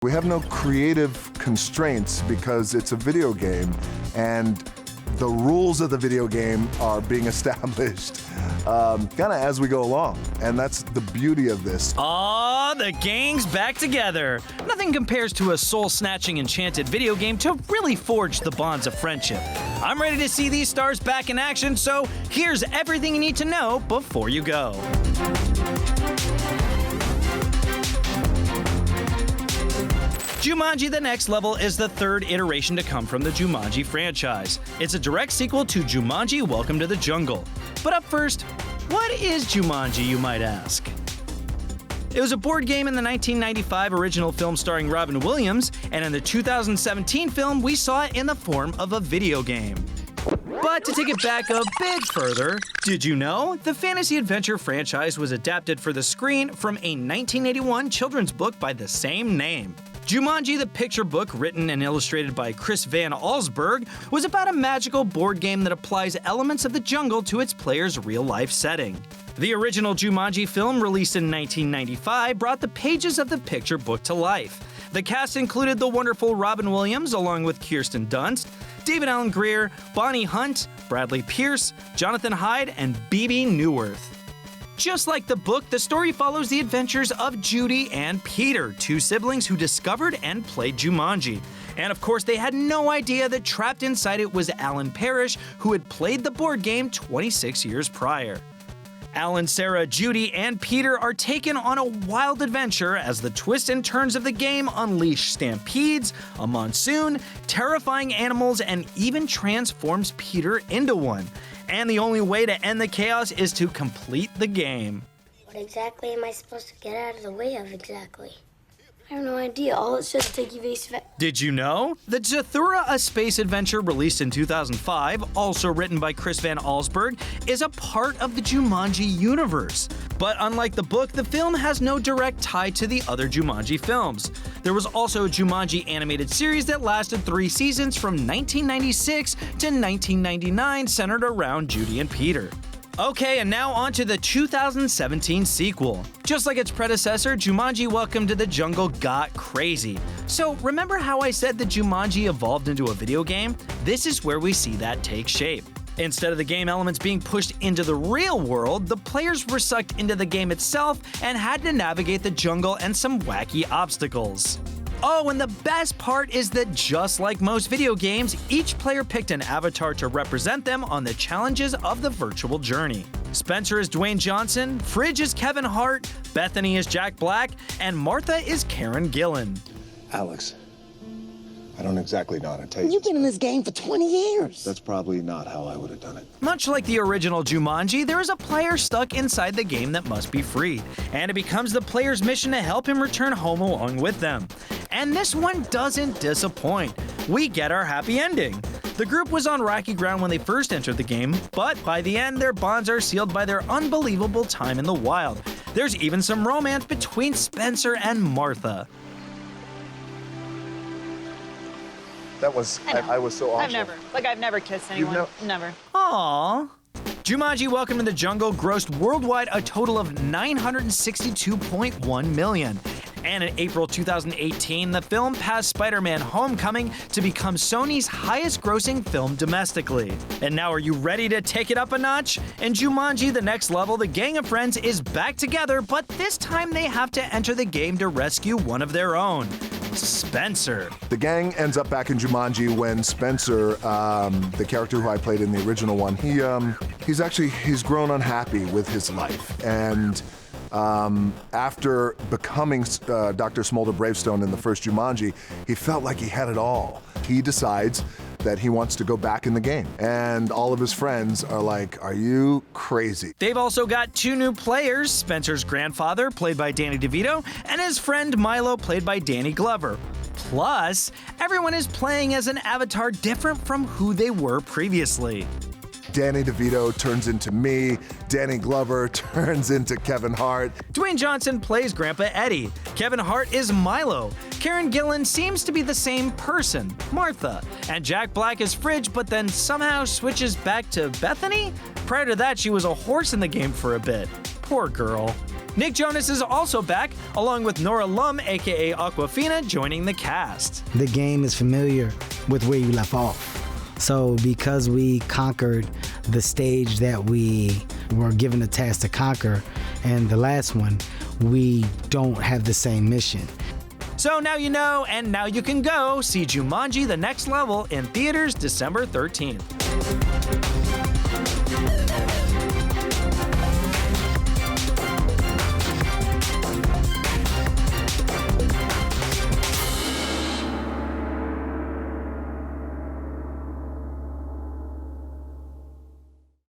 We have no creative constraints because it's a video game, and the rules of the video game are being established kind of as we go along, and that's the beauty of this. Aw, the gang's back together. Nothing compares to a soul-snatching enchanted video game to really forge the bonds of friendship. I'm ready to see these stars back in action, so here's everything you need to know before you go. Jumanji: The Next Level is the third iteration to come from the Jumanji franchise. It's a direct sequel to Jumanji: Welcome to the Jungle. But up first, what is Jumanji, you might ask? It was a board game in the 1995 original film starring Robin Williams, and in the 2017 film, we saw it in the form of a video game. But to take it back a bit further, did you know? The fantasy adventure franchise was adapted for the screen from a 1981 children's book by the same name. Jumanji, the picture book written and illustrated by Chris Van Allsburg, was about a magical board game that applies elements of the jungle to its players' real-life setting. The original Jumanji film, released in 1995, brought the pages of the picture book to life. The cast included the wonderful Robin Williams, along with Kirsten Dunst, David Alan Grier, Bonnie Hunt, Bradley Pierce, Jonathan Hyde, and Bebe Neuwirth. Just like the book, the story follows the adventures of Judy and Peter, two siblings who discovered and played Jumanji. And of course, they had no idea that trapped inside it was Alan Parrish, who had played the board game 26 years prior. Alan, Sarah, Judy, and Peter are taken on a wild adventure as the twists and turns of the game unleash stampedes, a monsoon, terrifying animals, and even transforms Peter into one. And the only way to end the chaos is to complete the game. What exactly am I supposed to get out of the way of exactly? I have no idea. All it says is take evasive. Did you know? The Zathura: A Space Adventure, released in 2005, also written by Chris Van Allsburg, is a part of the Jumanji universe. But unlike the book, the film has no direct tie to the other Jumanji films. There was also a Jumanji animated series that lasted 3 seasons from 1996 to 1999, centered around Judy and Peter. Okay, and now on to the 2017 sequel. Just like its predecessor, Jumanji: Welcome to the Jungle got crazy. So remember how I said that Jumanji evolved into a video game? This is where we see that take shape. Instead of the game elements being pushed into the real world, the players were sucked into the game itself and had to navigate the jungle and some wacky obstacles. Oh, and the best part is that just like most video games, each player picked an avatar to represent them on the challenges of the virtual journey. Spencer is Dwayne Johnson, Fridge is Kevin Hart, Bethany is Jack Black, and Martha is Karen Gillan. Alex, I don't exactly know how to taste. You've been in this game for 20 years. That's probably not how I would have done it. Much like the original Jumanji, there is a player stuck inside the game that must be freed, and it becomes the player's mission to help him return home along with them. And this one doesn't disappoint. We get our happy ending. The group was on rocky ground when they first entered the game, but by the end, their bonds are sealed by their unbelievable time in the wild. There's even some romance between Spencer and Martha. That was, I was so awesome. I've never kissed anyone. Never. Aww. Jumanji: Welcome to the Jungle grossed worldwide a total of $962.1 million. And in April 2018, the film passed Spider-Man: Homecoming to become Sony's highest-grossing film domestically. And now, are you ready to take it up a notch? In Jumanji: The Next Level, the gang of friends is back together, but this time they have to enter the game to rescue one of their own, Spencer. The gang ends up back in Jumanji when Spencer, the character who I played in the original one, he's grown unhappy with his life, and after becoming Dr. Smolder Bravestone in the first Jumanji, he felt like he had it all. He decides that he wants to go back in the game, and all of his friends are like, "Are you crazy?" They've also got 2 new players, Spencer's grandfather, played by Danny DeVito, and his friend Milo, played by Danny Glover. Plus, everyone is playing as an avatar different from who they were previously. Danny DeVito turns into me, Danny Glover turns into Kevin Hart. Dwayne Johnson plays Grandpa Eddie. Kevin Hart is Milo. Karen Gillan seems to be the same person, Martha. And Jack Black is Fridge, but then somehow switches back to Bethany? Prior to that, she was a horse in the game for a bit. Poor girl. Nick Jonas is also back, along with Nora Lum, aka Aquafina, joining the cast. The game is familiar with where you left off. So because we conquered the stage that we were given a task to conquer, and the last one, we don't have the same mission. So now you know, and now you can go see Jumanji: The Next Level in theaters December 13th.